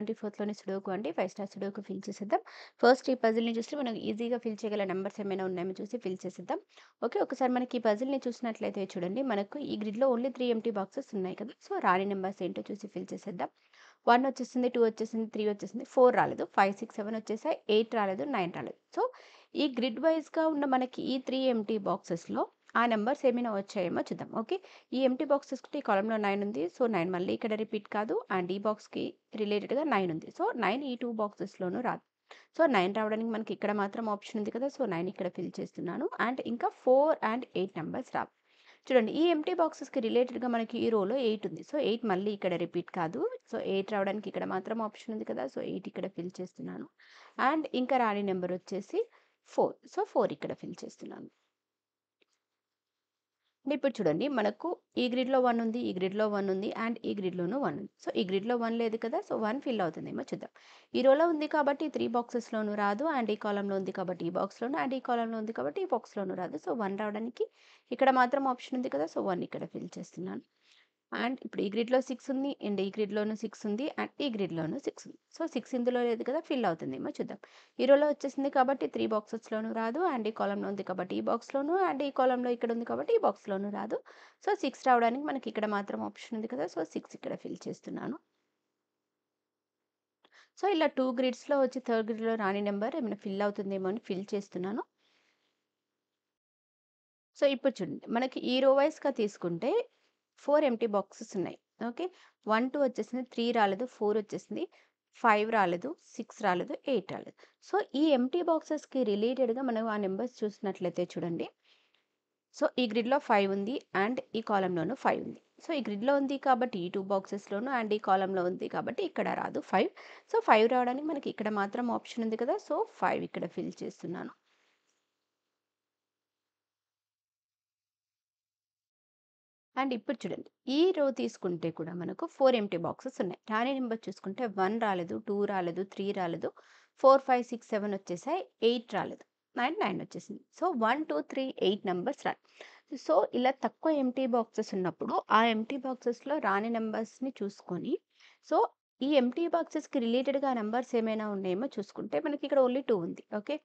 24th sudoku అండి. 5 star sudoku fill చేసేద్దాం. First ఈ పజిల్‌ని చూస్తే మనం ఈజీగా ఫిల్ చేయగల నంబర్స్ ఏమైనా ఉన్నాయేమో చూసి ఫిల్ చేసేద్దాం. ఓకే. ఒకసారి మనకి ఈ పజిల్‌ని చూసినట్లయితే చూడండి. మనకు ఈ గ్రిడ్‌లో ఓన్లీ 3 ఎంప్టీ బాక్సెస్ ఉన్నాయి కదా! సో, రాని నంబర్స్ ఏంటో చూసి ఫిల్ చేసేద్దాం. 1 వచ్చేసింది, 2 వచ్చేసింది, 3 వచ్చేసింది, 4 రాలేదు. 5, 6, 7 వచ్చేసాయి. 8 రాలేదు, 9 రాలేదు. సో, ఈ గ్రిడ్ వైస్‌గా ఉన్న మనకి ఈ 3 ఎంప్టీ బాక్సెస్‌లో ఆ నంబర్స్ ఏమైనా వచ్చాయేమో చూద్దాం. ఓకే. ఈ ఎంప్టీ బాక్స్ తీసుకుంటే ఈ కాలమ్‌లో 9 ఉంది. సో, 9 మళ్ళీ ఇక్కడ రిపీట్ కాదు. అండ్ ఈ బాక్స్‌కి రిలేటెడ్‌గా 9 ఉంది. సో, 9 ఈ 2 బాక్సెస్‌లోనూ రాదు. సో, 9 రావడానికి మనకి ఇక్కడ మాత్రం ఆప్షన్ ఉంది కదా! సో, 9 ఇక్కడ ఫిల్ చేస్తున్నాను. అండ్ ఇంకా 4 అండ్ 8 నంబర్స్ రావు. చూడండి ఈ ఎంప్టీ బాక్సెస్‌కి రిలేటెడ్‌గా మనకి ఈ రోలో 8 ఉంది. సో, 8 మళ్ళీ ఇక్కడ రిపీట్ కాదు. సో, 8 రావడానికి ఇక్కడ మాత్రం ఆప్షన్ ఉంది కదా! సో, 8 ఇక్కడ ఫిల్ చేస్తున్నాను. అండ్ ఇంకా రాని నంబర్ వచ్చేసి 4. సో, 4 ఇక్కడ ఫిల్ చేస్తున్నాను. అంటే ఇప్పుడు చూడండి మనకు ఈ గ్రిడ్‌లో 1 ఉంది. ఈ గ్రిడ్‌లో 1 ఉంది. అండ్ ఈ గ్రిడ్‌లోనూ 1 ఉంది. సో, ఈ గ్రిడ్‌లో 1 లేదు కదా! సో, 1 ఫిల్ అవుతుందేమో చూద్దాం. ఈ రోలో ఉంది కాబట్టి 3 బాక్సెస్‌లోనూ రాదు. అండ్ ఈ కాలమ్‌లో ఉంది కాబట్టి ఈ బాక్స్‌లోను, అండ్ ఈ కాలమ్‌లో ఉంది కాబట్టి ఈ బాక్స్‌లోనూ రాదు. సో, 1 రావడానికి ఇక్కడ మాత్రం ఆప్షన్ ఉంది కదా! సో, 1 ఇక్కడ ఫిల్ చేస్తున్నాను. అండ్ ఇప్పుడు ఈ గ్రిడ్‌లో 6 ఉంది. అండ్ ఈ గ్రిడ్‌లోను 6 ఉంది. అండ్ ఈ గ్రిడ్‌లోను 6 ఉంది. సో, 6 ఇందులో లేదు కదా! ఫిల్ అవుతుందేమో చూద్దాం. ఈ రోలో వచ్చేసింది కాబట్టి 3 బాక్సెస్‌లోనూ రాదు. అండ్ ఈ కాలమ్‌లో ఉంది కాబట్టి ఈ బాక్స్‌లోను, అండ్ ఈ కాలమ్‌లో ఇక్కడ ఉంది కాబట్టి ఈ బాక్స్‌లోనూ రాదు. సో, 6 రావడానికి మనకి ఇక్కడ మాత్రం ఆప్షన్ ఉంది కదా! సో, 6 ఇక్కడ ఫిల్ చేస్తున్నాను. సో, ఇలా 2 గ్రిడ్స్‌లో వచ్చి థర్డ్ గ్రిడ్‌లో రాని నంబర్ ఏమైనా ఫిల్ అవుతుందేమో అని ఫిల్ చేస్తున్నాను. సో, ఇప్పుడు చూడండి. మనకి ఈ రో వైస్‌గా తీసుకుంటే 4 ఎంప్టీ బాక్సెస్ ఉన్నాయి. ఓకే. 1, 2 వచ్చేసింది. 3 రాలేదు. 4 వచ్చేసింది. 5 రాలేదు. 6 రాలేదు. 8 రాలేదు. సో, ఈ ఎంప్టీ బాక్సెస్‌కి రిలేటెడ్‌గా మనం ఆ నంబర్స్ చూసినట్లయితే చూడండి. సో, ఈ గ్రిడ్‌లో 5 ఉంది. అండ్ ఈ కాలమ్‌లోను 5 ఉంది. సో, ఈ గ్రిడ్‌లో ఉంది కాబట్టి ఈ 2 బాక్సెస్‌లోను, అండ్ ఈ కాలమ్‌లో ఉంది కాబట్టి ఇక్కడ రాదు 5. సో, 5 రావడానికి మనకి ఇక్కడ మాత్రం ఆప్షన్ ఉంది కదా! సో, 5 ఇక్కడ ఫిల్ చేస్తున్నాను. అండ్ ఇప్పుడు చూడండి. ఈ రో తీసుకుంటే కూడా మనకు 4 ఎంప్టీ బాక్సెస్ ఉన్నాయి. రాని నంబర్ చూసుకుంటే 1 రాలేదు, 2 రాలేదు, 3 రాలేదు, 4, 5, 6, 7 వచ్చేసాయి. 8 రాలేదు. 9 వచ్చేసింది. సో, 1, 2, 3, 8 నంబర్స్ రాదు. సో, ఇలా తక్కువ ఎంప్టీ బాక్సెస్ ఉన్నప్పుడు ఆ ఎంప్టీ బాక్సెస్‌లో రాని నంబర్స్‌ని చూసుకొని, సో, ఈ ఎంప్టీ బాక్సెస్‌కి రిలేటెడ్‌గా నంబర్స్ ఏమైనా ఉన్నాయేమో చూసుకుంటే మనకి ఇక్కడ ఓన్లీ 2 ఉంది. ఓకే.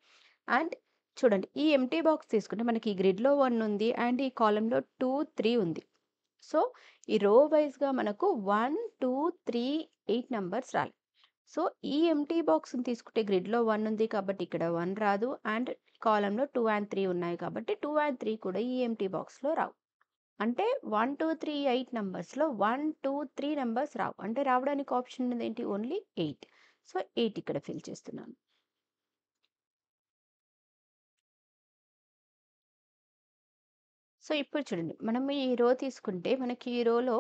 అండ్ చూడండి ఈ ఎంప్టీ బాక్స్ తీసుకుంటే మనకి ఈ గ్రిడ్‌లో 1 ఉంది. అండ్ ఈ కాలమ్‌లో 2, 3 ఉంది. సో, ఈ రో వైస్‌గా మనకు 1, 2, 3, 8 నంబర్స్ రాలి. సో, ఈ ఎంప్టీ బాక్స్‌ని తీసుకుంటే గ్రిడ్‌లో 1 ఉంది కాబట్టి ఇక్కడ 1 రాదు. అండ్ కాలమ్‌లో 2 అండ్ 3 ఉన్నాయి కాబట్టి 2 అండ్ 3 కూడా ఈ ఎంప్టీ బాక్స్‌లో రావు. అంటే 1, 2, 3, 8 నంబర్స్‌లో 1, 2, 3 నంబర్స్ రావు. అంటే రావడానికి ఆప్షన్ ఉన్నదేంటి? ఓన్లీ 8. సో, 8 ఇక్కడ ఫిల్ చేస్తున్నాను. సో, ఇప్పుడు చూడండి. మనం ఈ రో తీసుకుంటే మనకి ఈ రోలో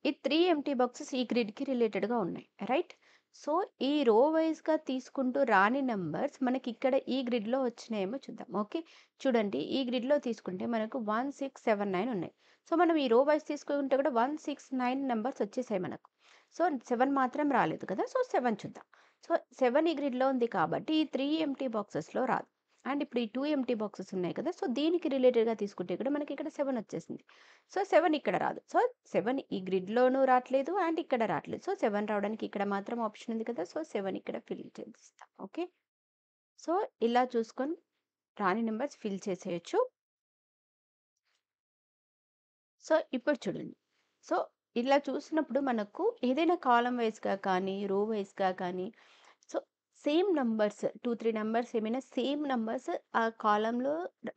ఈ 3 ఎంప్టీ బాక్సెస్ ఈ గ్రిడ్‌కి రిలేటెడ్‌గా ఉన్నాయి. రైట్? సో, ఈ రో వైస్‌గా తీసుకుంటూ రాని నంబర్స్ మనకిక్కడ ఈ గ్రిడ్‌లో వచ్చినాయేమో చూద్దాం. ఓకే. చూడండి ఈ గ్రిడ్‌లో తీసుకుంటే మనకు 1, 6, 7, 9 ఉన్నాయి. సో, మనం ఈ రో వైస్ తీసుకుంటే కూడా 1, 6, 9 నంబర్స్ వచ్చేసాయి మనకు. సో, 7 మాత్రం రాలేదు కదా! సో, 7 చూద్దాం. సో, 7 ఈ గ్రిడ్‌లో ఉంది కాబట్టి ఈ 3 ఎంప్టీ బాక్సెస్‌లో రాదు. అండ్ ఇప్పుడు ఈ 2 ఎంప్టీ బాక్సెస్ ఉన్నాయి కదా! సో, దీనికి రిలేటెడ్‌గా తీసుకుంటే కూడా మనకి ఇక్కడ 7 వచ్చేసింది. సో, 7 ఇక్కడ రాదు. సో, 7 ఈ గ్రిడ్‌లోనూ రాట్లేదు. అండ్ ఇక్కడ రాట్లేదు. సో, 7 రావడానికి ఇక్కడ మాత్రం ఆప్షన్ ఉంది కదా! సో, 7 ఇక్కడ ఫిల్ చేసేస్తాం. ఓకే. సో, ఇలా చూసుకొని రాని నంబర్స్ ఫిల్ చేసేయొచ్చు. సో, ఇప్పుడు చూడండి. సో, ఇలా చూసినప్పుడు మనకు ఏదైనా కాలమ్ వైస్‌గా కానీ, రో వైస్‌గా కానీ సో, సేమ్ నంబర్స్ 2, 3 నంబర్స్ ఏమైనా సేమ్ నంబర్స్ ఆ కాలమ్‌లో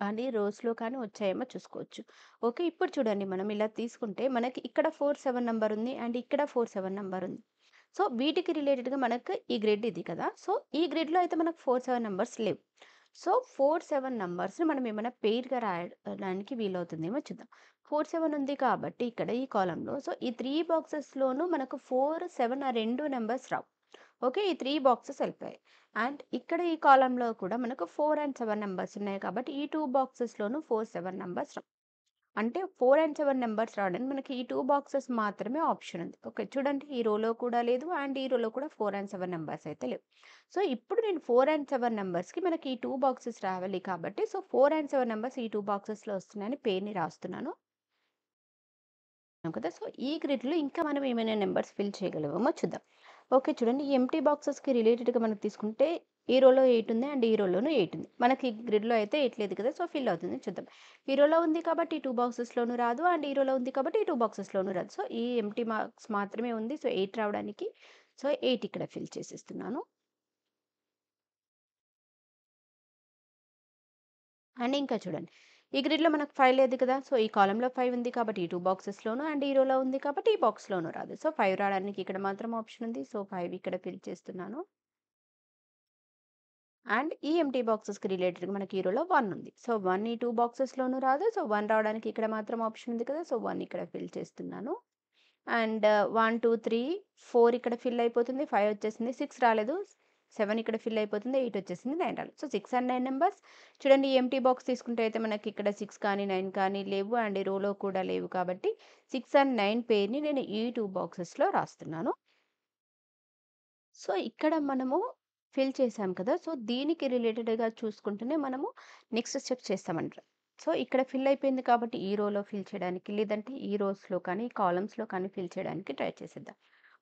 అని రోస్‌లో కానీ వచ్చాయేమో చూసుకోవచ్చు. ఓకే. ఇప్పుడు చూడండి మనం ఇలా తీసుకుంటే మనకి ఇక్కడ 4, 7 నంబర్ ఉంది. అండ్ ఇక్కడ 4, 7 నంబర్ ఉంది. సో, వీటికి రిలేటెడ్‌గా మనకు ఈ గ్రిడ్ ఇది కదా! సో, ఈ గ్రిడ్‌లో అయితే మనకు 4, 7 నంబర్స్ లేవు. సో, 4, 7 నంబర్స్‌ని మనం ఏమైనా పెయిర్‌గా రాయడానికి వీలవుతుందేమో చూద్దాం. 4, 7 ఉంది కాబట్టి ఇక్కడ ఈ కాలమ్‌లో సో, ఈ 3 బాక్సెస్‌లోనూ మనకు 4, 7 ఆ 2 నంబర్స్ రావు. ఓకే. ఈ 3 బాక్సెస్ ఎళ్ళిపోయాయి. అండ్ ఇక్కడ ఈ కాలమ్‌లో కూడా మనకు 4 అండ్ 7 నంబర్స్ ఉన్నాయి కాబట్టి ఈ 2 బాక్సెస్‌లోనూ 4, 7 నంబర్స్ రావు. అంటే 4 అండ్ 7 నంబర్స్ రావడానికి మనకి ఈ 2 బాక్సెస్ మాత్రమే ఆప్షన్ ఉంది. ఓకే. చూడండి ఈ రోలో కూడా లేదు. అండ్ ఈ రోలో కూడా 4 అండ్ 7 నంబర్స్ అయితే లేవు. సో, ఇప్పుడు నేను 4 అండ్ 7 నంబర్స్‌కి మనకి ఈ 2 బాక్సెస్ రావాలి కాబట్టి సో, 4 అండ్ 7 నంబర్స్ ఈ 2 బాక్సెస్‌లో వస్తున్నాయని పేరుని రాస్తున్నాను. కదా! సో, ఈ గ్రిడ్‌లో ఇంకా మనం ఏమైనా నంబర్స్ ఫిల్ చేయగలమేమో చూద్దాం. ఓకే. చూడండి ఈ ఎంప్టీ బాక్సెస్‌కి రిలేటెడ్‌గా మనకు తీసుకుంటే ఈ రోలో 8 ఉంది అండ్ ఈ రోలోను 8 ఉంది. మనకి గ్రిడ్‌లో అయితే 8 లేదు కదా! సో, ఫిల్ అవుతుంది చూద్దాం. ఈ రోలో ఉంది కాబట్టి ఈ 2 బాక్సెస్‌లోనూ రాదు అండ్ ఈ రోలో ఉంది కాబట్టి ఈ 2 బాక్సెస్‌లోనూ రాదు. సో, ఈ ఎంప్టీ మార్క్స్ మాత్రమే ఉంది. సో, 8 రావడానికి సో, 8 ఇక్కడ ఫిల్ చేసేస్తున్నాను. అండ్ ఇంకా చూడండి. ఈ గ్రిడ్‌లో మనకు 5 లేదు కదా! సో, ఈ కాలమ్‌లో 5 ఉంది కాబట్టి ఈ 2 బాక్సెస్‌లోను అండ్ ఈ రోలో ఉంది కాబట్టి ఈ బాక్స్‌లోనూ రాదు. సో, 5 రావడానికి ఇక్కడ మాత్రం ఆప్షన్ ఉంది. సో, 5 ఇక్కడ ఫిల్ చేస్తున్నాను. అండ్ ఈ ఎంప్టీ బాక్సెస్‌కి రిలేటెడ్‌గా మనకి ఈ రోలో 1 ఉంది. సో, 1 ఈ 2 బాక్సెస్‌లోనూ రాదు. సో, 1 రావడానికి ఇక్కడ మాత్రం ఆప్షన్ ఉంది కదా! సో, 1 ఇక్కడ ఫిల్ చేస్తున్నాను. అండ్ 1, 2, 3, 4 ఇక్కడ ఫిల్ అయిపోతుంది. 5 వచ్చేసింది. 6 రాలేదు. 7 ఇక్కడ ఫిల్ అయిపోతుంది. 8 వచ్చేసింది. 9 రాలేదు. సో, 6 అండ్ 9 నంబర్స్ చూడండి. ఈ ఎంప్టీ బాక్స్ తీసుకుంటే అయితే మనకి ఇక్కడ 6 కానీ, 9 కానీ లేవు అండ్ ఈ రోలో కూడా లేవు కాబట్టి 6 అండ్ 9 పెయిర్‌ని నేను ఈ 2 బాక్సెస్‌లో రాస్తున్నాను. సో, ఇక్కడ మనము ఫిల్ చేసాం కదా! సో, దీనికి రిలేటెడ్‌గా చూసుకుంటూనే మనము నెక్స్ట్ స్టెప్ చేస్తామంట. సో, ఇక్కడ ఫిల్ అయిపోయింది కాబట్టి ఈ రోలో ఫిల్ చేయడానికి, లేదంటే ఈ రోస్‌లో కానీ, ఈ కాలమ్స్‌లో కానీ ఫిల్ చేయడానికి ట్రై చేసేద్దాం.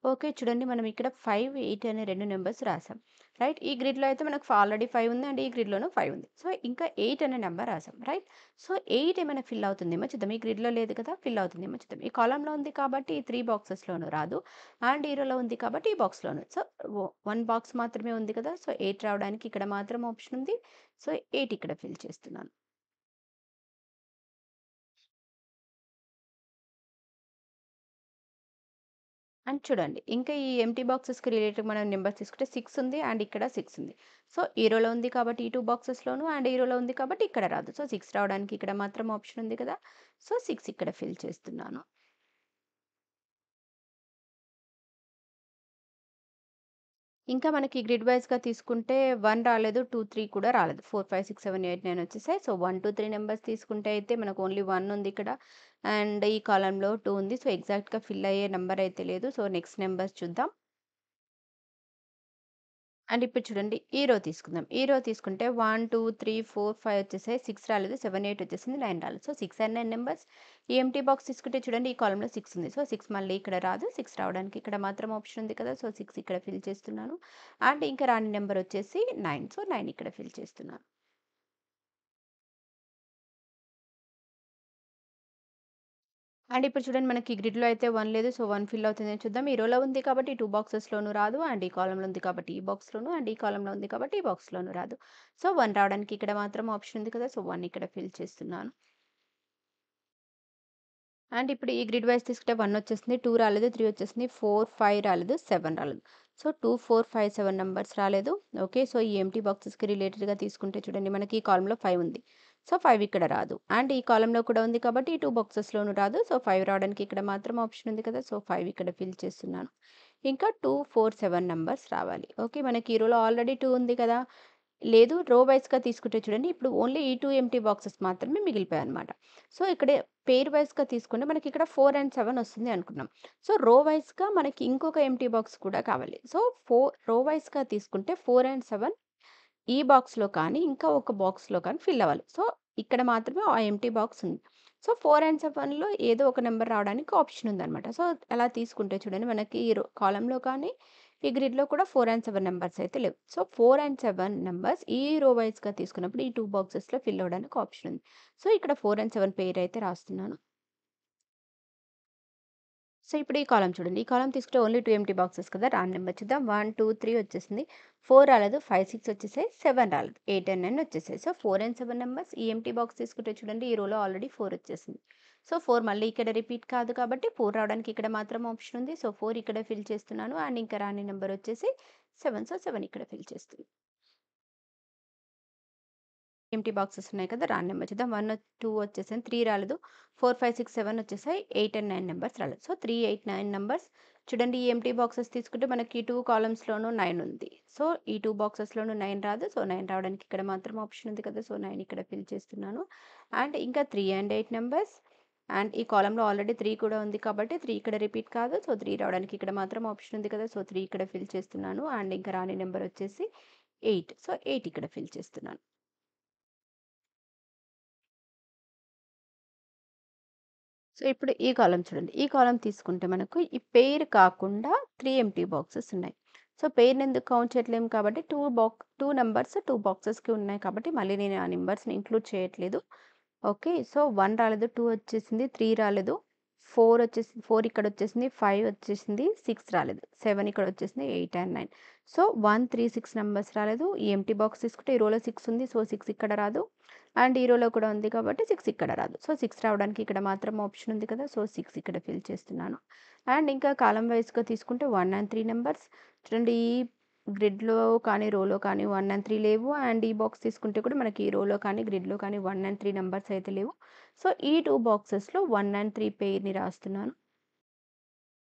ఓకే. చూడండి మనం ఇక్కడ 5, 8 అనే 2 నంబర్స్ రాసాం. రైట్. ఈ గ్రిడ్‌లో అయితే మనకు ఆల్రెడీ 5 ఉంది అండ్ ఈ గ్రిడ్‌లోనూ 5 ఉంది. సో, ఇంకా 8 అనే నంబర్ రాసాం. రైట్. సో, 8 ఏమైనా ఫిల్ అవుతుందేమో చూద్దాం. ఈ గ్రిడ్‌లో లేదు కదా! ఫిల్ అవుతుందేమో చూద్దాం. ఈ కాలమ్‌లో ఉంది కాబట్టి ఈ 3 బాక్సెస్‌లోనూ రాదు. అండ్ ఈ రోలో ఉంది కాబట్టి ఈ బాక్స్‌లోను. సో, 1 బాక్స్ మాత్రమే ఉంది కదా! సో, 8 రావడానికి ఇక్కడ మాత్రం ఆప్షన్ ఉంది. సో, 8 ఇక్కడ ఫిల్ చేస్తున్నాను. అండ్ చూడండి. ఇంకా ఈ ఎంప్టీ బాక్సెస్‌కి రిలేటెడ్ మనం నంబర్స్ తీసుకుంటే 6 ఉంది అండ్ ఇక్కడ 6 ఉంది. సో, ఈ రోలో ఉంది కాబట్టి ఈ 2 బాక్సెస్‌లోను అండ్ ఈ రోలో ఉంది కాబట్టి ఇక్కడ రాదు. సో, 6 రావడానికి ఇక్కడ మాత్రం ఆప్షన్ ఉంది కదా! సో, 6 ఇక్కడ ఫిల్ చేస్తున్నాను. ఇంకా మనకి గ్రిడ్ వైస్‌గా తీసుకుంటే 1 రాలేదు. 2, 3 కూడా రాలేదు. 4, 5, 6, 7, 8, 9 వచ్చేసాయి. సో, 1, 2, 3 నంబర్స్ తీసుకుంటే అయితే మనకు ఓన్లీ 1 ఉంది ఇక్కడ. అండ్ ఈ కాలమ్‌లో 2 ఉంది. సో, ఎగ్జాక్ట్‌గా ఫిల్ అయ్యే నంబర్ అయితే లేదు. సో, నెక్స్ట్ నంబర్స్ చూద్దాం. అండ్ ఇప్పుడు చూడండి ఈ రో తీసుకుందాం. ఈ రో తీసుకుంటే 1, 2, 3, 4, 5 వచ్చేసాయి. 6 రాలేదు. 7, 8 వచ్చేసింది. 9 రాలేదు. So, 6 and 9 numbers. ఈ ఎంప్టీ బాక్స్ తీసుకుంటే చూడండి ఈ కాలమ్‌లో 6 ఉంది. సో, 6 మళ్ళీ ఇక్కడ రాదు. 6 రావడానికి ఇక్కడ మాత్రం ఆప్షన్ ఉంది కదా! సో, 6 ఇక్కడ ఫిల్ చేస్తున్నాను. అండ్ ఇంకా రాని నంబర్ వచ్చేసి 9. సో, 9 ఇక్కడ ఫిల్ చేస్తున్నాను. అండ్ ఇప్పుడు చూడండి మనకి గ్రిడ్‌లో అయితే 1 లేదు. సో, 1 ఫిల్ అవుతుందని చూద్దాం. ఈ రోలో ఉంది కాబట్టి 2 బాక్సెస్‌లోనూ రాదు. అండ్ ఈ కాలమ్‌లో ఉంది కాబట్టి ఈ బాక్స్‌లోను అండ్ ఈ కాలమ్‌లో ఉంది కాబట్టి ఈ బాక్స్‌లోనూ రాదు. సో, 1 రావడానికి ఇక్కడ మాత్రం ఆప్షన్ ఉంది కదా! సో, 1 ఇక్కడ ఫిల్ చేస్తున్నాను. అండ్ ఇప్పుడు ఈ గ్రిడ్ వైస్ తీసుకుంటే 1 వచ్చేసింది. 2 రాలేదు. 3 వచ్చేసింది. 4, 5 రాలేదు. 7 రాలేదు. సో, 2, 4, 5, 7 నంబర్స్ రాలేదు. ఓకే. సో, ఈ ఎంప్టీ బాక్సెస్‌కి రిలేటెడ్‌గా తీసుకుంటే చూడండి మనకి ఈ కాలమ్‌లో 5 ఉంది. సో, 5 ఇక్కడ రాదు. అండ్ ఈ కాలమ్‌లో కూడా ఉంది కాబట్టి ఈ 2 బాక్సెస్‌లోనూ రాదు. సో, 5 రావడానికి ఇక్కడ మాత్రం ఆప్షన్ ఉంది కదా! సో, 5 ఇక్కడ ఫిల్ చేస్తున్నాను. ఇంకా 2, 4, 7 నంబర్స్ రావాలి. ఓకే. మనకి ఈ రోలో ఆల్రెడీ 2 ఉంది కదా! లేదు. రో వైస్‌గా తీసుకుంటే చూడండి. ఇప్పుడు ఓన్లీ ఈ 2 ఎంప్టీ బాక్సెస్ మాత్రమే మిగిలిపోయాయన్నమాట. సో, ఇక్కడ పెయిర్ వైస్‌గా తీసుకుంటే మనకిక్కడ 4 అండ్ 7 వస్తుంది అనుకున్నాం. సో, రో వైస్‌గా మనకి ఇంకొక ఎంప్టీ బాక్స్ కూడా కావాలి. సో, రో వైస్‌గా తీసుకుంటే 4 అండ్ 7 ఈ బాక్స్‌లో కానీ, ఇంకా ఒక బాక్స్‌లో కానీ ఫిల్ అవ్వాలి. సో, ఇక్కడ మాత్రమే ఆ ఎంప్టీ బాక్స్ ఉంది. సో, 4 అండ్ 7లో ఏదో ఒక నంబర్ రావడానికి ఆప్షన్ ఉందన్నమాట. సో, అలా తీసుకుంటే చూడండి మనకి ఈ కాలమ్‌లో కానీ, ఈ గ్రిడ్‌లో కూడా 4 అండ్ 7 నంబర్స్ అయితే లేవు. సో, 4 అండ్ 7 నంబర్స్ ఈ రో వైస్‌గా తీసుకున్నప్పుడు ఈ 2 బాక్సెస్‌లో ఫిల్ అవ్వడానికి ఆప్షన్ ఉంది. సో, ఇక్కడ 4 అండ్ 7 పెయిర్ అయితే రాస్తున్నాను. సో, ఇప్పుడు ఈ కాలమ్ చూడండి. ఈ కాలమ్ తీసుకుంటే ఓన్లీ 2 ఎంప్టీ బాక్సెస్ కదా! రాంగ్ నంబర్ చూద్దాం. 1, 2, 3 వచ్చేసింది. 4 రాలేదు. 5, 6 వచ్చేసాయి. 7 రాలేదు. 8 అండ్ 9 వచ్చేసాయి. సో, 4 అండ్ 7 నంబర్స్ ఈ ఎంప్టీ బాక్స్ తీసుకుంటే చూడండి ఈ రోలో ఆల్రెడీ 4 వచ్చేసింది. సో, 4 మళ్ళీ ఇక్కడ రిపీట్ కాదు కాబట్టి 4 రావడానికి ఇక్కడ మాత్రం ఆప్షన్ ఉంది. సో, 4 ఇక్కడ ఫిల్ చేస్తున్నాను. అండ్ ఇంకా రాని నంబర్ వచ్చేసి 7. సో, 7 ఇక్కడ ఫిల్ చేస్తున్నాను. ఎంప్టీ బాక్సెస్ ఉన్నాయి కదా! రాంగ్ నంబర్ చూద్దాం. 1, 2 వచ్చేసాయి. 3 రాలేదు. 4, 5, 6, 7 వచ్చేసాయి. 8 అండ్ 9 నంబర్స్ రాలేదు. సో, 3, 8, 9 నంబర్స్ చూడండి ఈ ఎంప్టీ బాక్సెస్ తీసుకుంటే మనకి 2 కాలమ్స్‌లోనూ 9 ఉంది. సో, ఈ 2 బాక్సెస్‌లోనూ 9 రాదు. సో, 9 రావడానికి ఇక్కడ మాత్రం ఆప్షన్ ఉంది కదా! సో, 9 ఇక్కడ ఫిల్ చేస్తున్నాను. అండ్ ఇంకా 3 అండ్ 8 నంబర్స్ అండ్ ఈ కాలమ్‌లో ఆల్రెడీ 3 కూడా ఉంది కాబట్టి 3 ఇక్కడ రిపీట్ కాదు. సో, 3 రావడానికి ఇక్కడ మాత్రం ఆప్షన్ ఉంది కదా! సో, 3 ఇక్కడ ఫిల్ చేస్తున్నాను. అండ్ ఇంకా రాని నంబర్ వచ్చేసి 8. సో, 8 ఇక్కడ ఫిల్ చేస్తున్నాను. సో, ఇప్పుడు ఈ కాలమ్ చూడండి. ఈ కాలమ్ తీసుకుంటే మనకు ఈ పెయిర్ కాకుండా 3 ఎంప్టీ బాక్సెస్ ఉన్నాయి. సో, పెయిర్‌ని ఎందుకు కౌంట్ చేయట్లేము కాబట్టి 2 నంబర్స్ 2 బాక్సెస్‌కి ఉన్నాయి కాబట్టి మళ్ళీ నేను ఆ నంబర్స్‌ని ఇంక్లూడ్ చేయట్లేదు. ఓకే. సో, 1 రాలేదు, 2 వచ్చేసింది, 3 రాలేదు, 4 ఇక్కడొచ్చేసింది, 5 వచ్చేసింది, 6 రాలేదు, 7 ఇక్కడొచ్చేసింది, 8 అండ్ 9. సో, 1, 3, 6 నంబర్స్ రాలేదు. ఈ ఎంప్టీ బాక్స్ తీసుకుంటే ఈ రోలో 6 ఉంది. సో, 6 ఇక్కడ రాదు. అండ్ ఈ రోలో కూడా ఉంది కాబట్టి 6 ఇక్కడ రాదు. సో, 6 రావడానికి ఇక్కడ మాత్రం ఆప్షన్ ఉంది కదా! సో, 6 ఇక్కడ ఫిల్ చేస్తున్నాను. అండ్ ఇంకా కాలమ్ వైస్‌గా తీసుకుంటే 1 అండ్ 3 నంబర్స్ చూడండి. ఈ గ్రిడ్‌లో కానీ, రోలో కానీ 1 అండ్ 3 లేవు. అండ్ ఈ బాక్స్ తీసుకుంటే కూడా మనకి ఈ రోలో కానీ, గ్రిడ్‌లో కానీ 1 అండ్ 3 నంబర్స్ అయితే లేవు. సో, ఈ 2 బాక్సెస్‌లో 1 అండ్ 3 పెయిర్‌ని రాస్తున్నాను.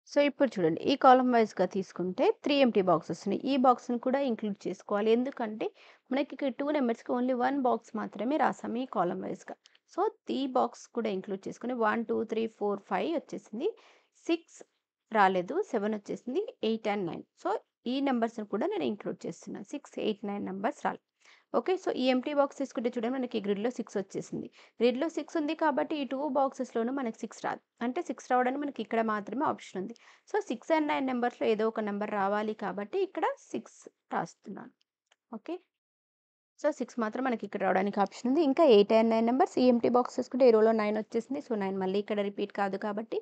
సో, ఇప్పుడు చూడండి. ఈ కాలమ్ వైస్‌గా తీసుకుంటే 3 ఎంప్టీ బాక్సెస్ ఉన్నాయి. ఈ బాక్స్‌ని కూడా ఇంక్లూడ్ చేసుకోవాలి. ఎందుకంటే మనకి ఇక్కడ 2 నంబర్స్‌కి ఓన్లీ 1 బాక్స్ మాత్రమే రాసాము ఈ కాలమ్ వైస్‌గా. సో, ఈ బాక్స్ కూడా ఇంక్లూడ్ చేసుకొని 1, 2, 3, 4, 5 వచ్చేసింది. 6 రాలేదు. 7 వచ్చేసింది. 8 అండ్ 9. సో, ఈ నంబర్స్‌ని కూడా నేను ఇంక్లూడ్ చేస్తున్నాను. 6, 8, 9 నంబర్స్ రాలేదు. ఓకే. సో, ఈ ఎంప్టీ బాక్స్ తీసుకుంటే చూడండి మనకి గ్రిడ్‌లో 6 వచ్చేసింది. గ్రిడ్‌లో 6 ఉంది కాబట్టి ఈ 2 బాక్సెస్‌లోనూ మనకి 6 రాదు. అంటే 6 రావడానికి మనకి ఇక్కడ మాత్రమే ఆప్షన్ ఉంది. సో, 6 అండ్ 9 నంబర్స్‌లో ఏదో ఒక నంబర్ రావాలి కాబట్టి ఇక్కడ 6 రాస్తున్నాను. ఓకే. సో, 6 మాత్రం మనకి ఇక్కడ రావడానికి ఆప్షన్ ఉంది. ఇంకా 8 అండ్ 9 నంబర్స్ ఈ ఎంప్టీ బాక్స్ తీసుకుంటే ఈ రోలో 9 వచ్చేసింది. సో, 9 మళ్ళీ ఇక్కడ రిపీట్ కాదు కాబట్టి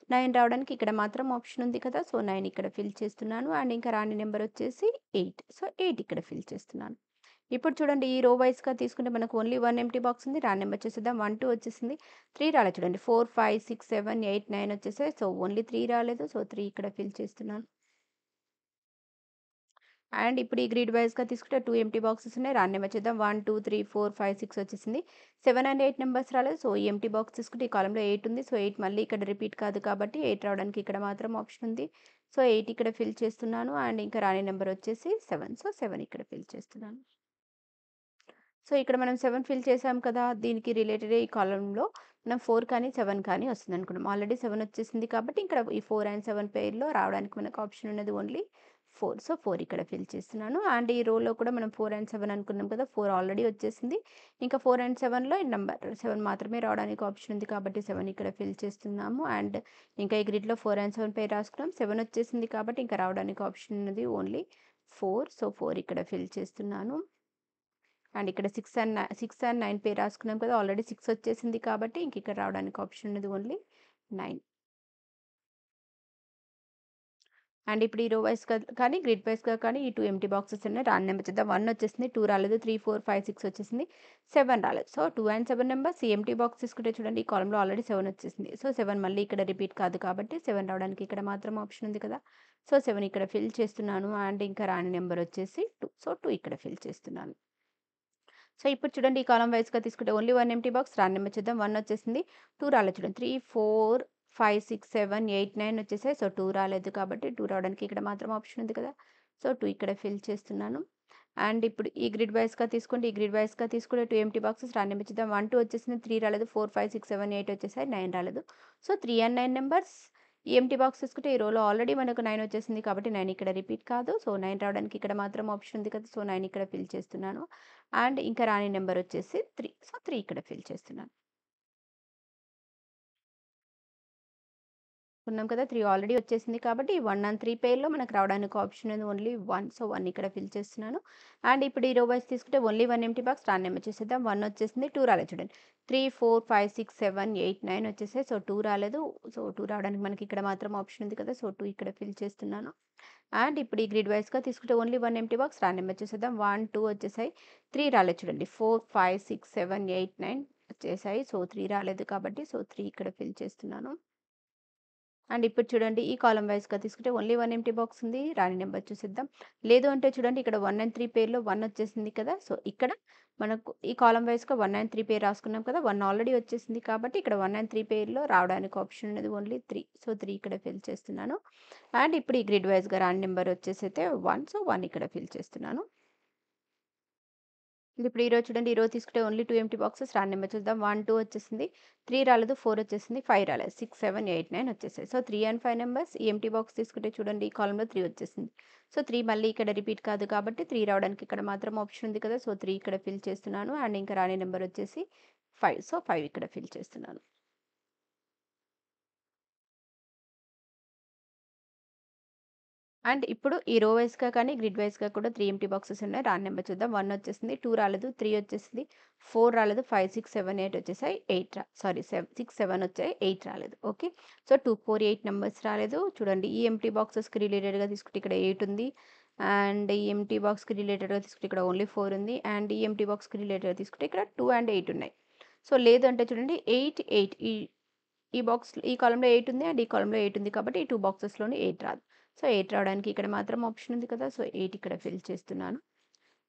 9 రావడానికి ఇక్కడ మాత్రం ఆప్షన్ ఉంది కదా! సో, 9 ఇక్కడ ఫిల్ చేస్తున్నాను. అండ్ ఇంకా రాని నంబర్ వచ్చేసి 8. సో, 8 ఇక్కడ ఫిల్ చేస్తున్నాను. ఇప్పుడు చూడండి ఈ రో వైస్‌గా తీసుకుంటే మనకు ఓన్లీ 1 ఎంప్టీ బాక్స్ ఉంది. రాని నంబర్ చూసేద్దాం. 1, 2 వచ్చేసింది. 3 రాలేదు చూడండి. 4, 5, 6, 7, 8, 9 వచ్చేసాయి. సో, ఓన్లీ 3 రాలేదు. సో, 3 ఇక్కడ ఫిల్ చేస్తున్నాను. అండ్ ఇప్పుడు ఈ గ్రిడ్ వైస్‌గా తీసుకుంటే 2 ఎంప్టీ బాక్సెస్ ఉన్నాయి. రాని నంబర్ చూద్దాం. 1, 2, 3, 4, 5, 6 వచ్చేసింది. 7 అండ్ 8 నంబర్స్ రాలేదు. సో, ఈ ఎంప్టీ బాక్స్ తీసుకుంటే ఈ కాలమ్‌లో 8 ఉంది. సో, 8 మళ్ళీ ఇక్కడ రిపీట్ కాదు కాబట్టి 8 రావడానికి ఇక్కడ మాత్రం ఆప్షన్ ఉంది. సో, 8 ఇక్కడ ఫిల్ చేస్తున్నాను. అండ్ ఇంకా రాని నంబర్ వచ్చేసి 7. సో, 7 ఇక్కడ ఫిల్ చేస్తున్నాను. సో, ఇక్కడ మనం 7 ఫిల్ చేసాం కదా! దీనికి రిలేటెడ్ ఈ కాలమ్‌లో మనం 4 కానీ, 7 కానీ వస్తుందనుకున్నాం. ఆల్రెడీ 7 వచ్చేసింది కాబట్టి ఇక్కడ ఈ 4 అండ్ 7 పెయిర్‌లో రావడానికి మనకు ఆప్షన్ ఉన్నది ఓన్లీ 4. సో, 4 ఇక్కడ ఫిల్ చేస్తున్నాను. అండ్ ఈ రోలో కూడా మనం 4 అండ్ 7 అనుకున్నాం కదా! 4 ఆల్రెడీ వచ్చేసింది. ఇంకా 4 అండ్ 7లో ఈ నంబర్ 7 మాత్రమే రావడానికి ఆప్షన్ ఉంది కాబట్టి 7 ఇక్కడ ఫిల్ చేస్తున్నాము. అండ్ ఇంకా ఈ గ్రిడ్‌లో 4 అండ్ 7 పెయిర్ రాసుకున్నాం. 7 వచ్చేసింది కాబట్టి ఇంకా రావడానికి ఆప్షన్ ఉన్నది ఓన్లీ 4. సో, 4 ఇక్కడ ఫిల్ చేస్తున్నాను. అండ్ ఇక్కడ 6 అండ్ 9 పేరు రాసుకున్నాం కదా! ఆల్రెడీ 6 వచ్చేసింది కాబట్టి ఇంక ఇక్కడ రావడానికి ఆప్షన్ ఉన్నది ఓన్లీ 9. అండ్ ఇప్పుడు ఈ రో వైస్‌గా కానీ, గ్రిడ్ వైస్‌గా కానీ ఈ 2 ఎంప్టీ బాక్సెస్ ఉన్నాయి. రాని నంబర్ చూద్దాం. 1 వచ్చేసింది, 2 రాలేదు, 3, 4, 5, 6 వచ్చేసింది, 7 రాలేదు. సో, 2 అండ్ 7 నంబర్స్ ఈ ఎంప్టీ బాక్స్ తీసుకుంటే చూడండి ఈ కాలమ్‌లో ఆల్రెడీ 7 వచ్చేసింది. సో, 7 మళ్ళీ ఇక్కడ రిపీట్ కాదు కాబట్టి 7 రావడానికి ఇక్కడ మాత్రం ఆప్షన్ ఉంది కదా! సో, 7 ఇక్కడ ఫిల్ చేస్తున్నాను. అండ్ ఇంకా రాని నంబర్ వచ్చేసి 2. సో, 2 ఇక్కడ ఫిల్ చేస్తున్నాను. సో, ఇప్పుడు చూడండి ఈ కాలమ్ వైస్‌గా తీసుకుంటే ఓన్లీ 1 ఎంప్టీ బాక్స్. రాని నంబర్ చూద్దాం. 1 వచ్చేసింది. 2 రాలేదు చూడండి. 3, 4, 5, 6, 7, 8, 9 వచ్చేసాయి. సో, 2 రాలేదు కాబట్టి 2 రావడానికి ఇక్కడ మాత్రం ఆప్షన్ ఉంది కదా! సో, 2 ఇక్కడ ఫిల్ చేస్తున్నాను. అండ్ ఇప్పుడు ఈ గ్రిడ్ వైస్‌గా తీసుకుంటే, ఈ గ్రిడ్ వైస్‌గా తీసుకుంటే 2 ఎంప్టీ బాక్సెస్. రాని నంబర్ చూద్దాం. 1, 2 వచ్చేసింది. 3 రాలేదు. 4, 5, 6, 7, 8 వచ్చేసాయి. 9 రాలేదు. సో, 3 అండ్ 9 నంబర్స్ ఈ ఎంప్టీ బాక్స్ తీసుకుంటే ఈ రోలో ఆల్రెడీ మనకు 9 వచ్చేసింది కాబట్టి 9 ఇక్కడ రిపీట్ కాదు. సో, 9 రావడానికి ఇక్కడ మాత్రం ఆప్షన్ ఉంది కదా! సో, 9 ఇక్కడ ఫిల్ చేస్తున్నాను. అండ్ ఇంకా రాని నంబర్ వచ్చేసి 3. సో, 3 ఇక్కడ ఫిల్ చేస్తున్నాను. ఉన్నాం కదా! 3 ఆల్రెడీ వచ్చేసింది కాబట్టి 1 అండ్ 3 పెయిర్‌లో మనకు రావడానికి ఆప్షన్ ఉంది ఓన్లీ 1. సో, 1 ఇక్కడ ఫిల్ చేస్తున్నాను. అండ్ ఇప్పుడు ఈ రో వైస్ తీసుకుంటే ఓన్లీ 1 ఎంప్టీ బాక్స్. రాని నంబర్ చూసేద్దాం. 1 వచ్చేసింది. 2 రాలేదు చూడండి. 3, 4, 5, 6, 7, 8, 9 వచ్చేసాయి. సో, 2 రాలేదు. సో, 2 రావడానికి మనకి ఇక్కడ మాత్రం ఆప్షన్ ఉంది కదా! సో, 2 ఇక్కడ ఫిల్ చేస్తున్నాను. అండ్ ఇప్పుడు ఈ గ్రిడ్ వైస్‌గా తీసుకుంటే ఓన్లీ 1 ఎంప్టీ బాక్స్. రాని నంబర్ చూసేద్దాం. 1, 2 వచ్చేసాయి. 3 రాలేదు చూడండి. 4, 5, 6, 7, 8, 9 వచ్చేసాయి. సో, 3 రాలేదు కాబట్టి సో, 3 ఇక్కడ ఫిల్ చేస్తున్నాను. అండ్ ఇప్పుడు చూడండి ఈ కాలమ్ వైస్‌గా తీసుకుంటే ఓన్లీ 1 ఎంప్టీ బాక్స్ ఉంది. రాని నంబర్ చూసేద్దాం. లేదు అంటే చూడండి ఇక్కడ 1 అండ్ 3 పేర్‌లో 1 వచ్చేసింది కదా! సో, ఇక్కడ మనకు ఈ కాలమ్ వైస్‌గా 1 అండ్ 3 పేరు రాసుకున్నాం కదా! 1 ఆల్రెడీ వచ్చేసింది కాబట్టి ఇక్కడ 1 అండ్ 3 పేర్‌లో రావడానికి ఆప్షన్ ఉన్నది ఓన్లీ 3. సో, 3 ఇక్కడ ఫిల్ చేస్తున్నాను. అండ్ ఇప్పుడు ఈ గ్రిడ్ వైస్‌గా రాని నంబర్ వచ్చేసైతే 1. సో, 1 ఇక్కడ ఫిల్ చేస్తున్నాను. ఇప్పుడు ఈ రో చూడండి. ఈ రో తీసుకుంటే ఓన్లీ 2 ఎంప్టీ బాక్సెస్. రాని నంబర్ చూద్దాం. 1, 2 వచ్చేసింది. 3 రాలేదు. 4 వచ్చేసింది. 5 రాలేదు. 6, 7, 8, 9 వచ్చేసాయి. సో, 3 అండ్ 5 నంబర్స్ ఈ ఎంప్టీ బాక్స్ తీసుకుంటే చూడండి ఈ కాలమ్‌లో 3 వచ్చేసింది. సో, 3 మళ్ళీ ఇక్కడ రిపీట్ కాదు కాబట్టి 3 రావడానికి ఇక్కడ మాత్రం ఆప్షన్ ఉంది కదా! సో, 3 ఇక్కడ ఫిల్ చేస్తున్నాను. అండ్ ఇంకా రాని నంబర్ వచ్చేసి 5. సో, 5 ఇక్కడ ఫిల్ చేస్తున్నాను. అండ్ ఇప్పుడు ఈ రో వైస్‌గా కానీ, గ్రిడ్ వైస్‌గా కూడా 3 ఎంప్టీ బాక్సెస్ ఉన్నాయి. రాని నెంబర్ చూద్దాం. 1 వచ్చేసింది, 2 రాలేదు, 3 వచ్చేసింది, 4 రాలేదు, 5, 6, 7, 8 వచ్చేసాయి. 8 సారీ 6, 7 వచ్చాయి. 8 రాలేదు. ఓకే. సో, 2, 4, 8 నంబర్స్ రాలేదు. చూడండి ఈ ఎంప్టీ బాక్సెస్‌కి రిలేటెడ్‌గా తీసుకుంటే ఇక్కడ 8 ఉంది. అండ్ ఈ ఎంప్టీ బాక్స్‌కి రిలేటెడ్‌గా తీసుకుంటే ఇక్కడ ఓన్లీ 4 ఉంది. అండ్ ఈ ఎంప్టీ బాక్స్‌కి రిలేటెడ్‌గా తీసుకుంటే ఇక్కడ 2 అండ్ 8 ఉన్నాయి. సో, లేదు అంటే చూడండి 8, 8 ఈ బాక్స్ ఈ కాలమ్‌లో 8 ఉంది. అండ్ ఈ కాలమ్‌లో 8 ఉంది. కాబట్టి ఈ 2 బాక్సెస్‌లోని 8 రాదు. సో, 8 రావడానికి ఇక్కడ మాత్రం ఆప్షన్ ఉంది కదా! సో, 8 ఇక్కడ ఫిల్ చేస్తున్నాను.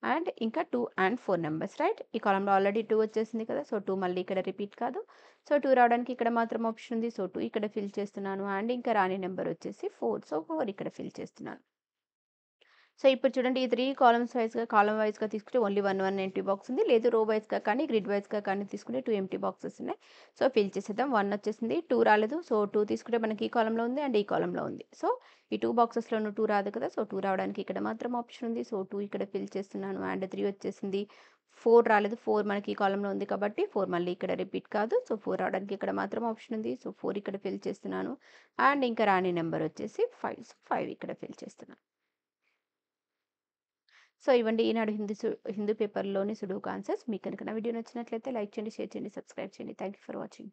అండ్ ఇంకా 2 అండ్ 4 నంబర్స్ రైట్. ఈ కాలమ్‌లో ఆల్రెడీ 2 వచ్చేసింది కదా! సో, 2 మళ్ళీ ఇక్కడ రిపీట్ కాదు. సో, 2 రావడానికి ఇక్కడ మాత్రం ఆప్షన్ ఉంది. సో, 2 ఇక్కడ ఫిల్ చేస్తున్నాను. అండ్ ఇంకా రాని నంబర్ వచ్చేసి 4. సో, 4 ఇక్కడ ఫిల్ చేస్తున్నాను. సో, ఇప్పుడు చూడండి ఈ 3 కాలమ్ వైస్‌గా తీసుకుంటే ఓన్లీ 1 ఎంప్టీ బాక్స్ ఉంది. లేదు రో వైస్‌గా కానీ, గ్రిడ్ వైస్‌గా కానీ తీసుకుంటే 2 ఎంప్టీ బాక్సెస్ ఉన్నాయి. సో, ఫిల్ చేసేద్దాం. 1 వచ్చేసింది. 2 రాలేదు. సో, 2 తీసుకుంటే మనకి ఈ కాలమ్‌లో ఉంది అండ్ ఈ కాలమ్‌లో ఉంది. సో, ఈ 2 బాక్సెస్‌లోనూ 2 రాదు కదా! సో, 2 రావడానికి ఇక్కడ మాత్రం ఆప్షన్ ఉంది. సో, 2 ఇక్కడ ఫిల్ చేస్తున్నాను. అండ్ 3 వచ్చేసింది. 4 రాలేదు. 4 మనకి ఈ కాలమ్‌లో ఉంది కాబట్టి 4 మళ్ళీ ఇక్కడ రిపీట్ కాదు. సో, 4 రావడానికి ఇక్కడ మాత్రం ఆప్షన్ ఉంది. సో, 4 ఇక్కడ ఫిల్ చేస్తున్నాను. అండ్ ఇంకా రాని నంబర్ వచ్చేసి 5. సో, 5 ఇక్కడ ఫిల్ చేస్తున్నాను. సో, ఇవండి ఈనాడు హిందూ పేపర్‌లోని సుడోకు ఆన్సర్స్. మీకు గనుక నా వీడియో నచ్చినట్లయితే లైక్ చేయండి, షేర్ చేయండి, సబ్స్క్రైబ్ చేయండి. Thank you for watching.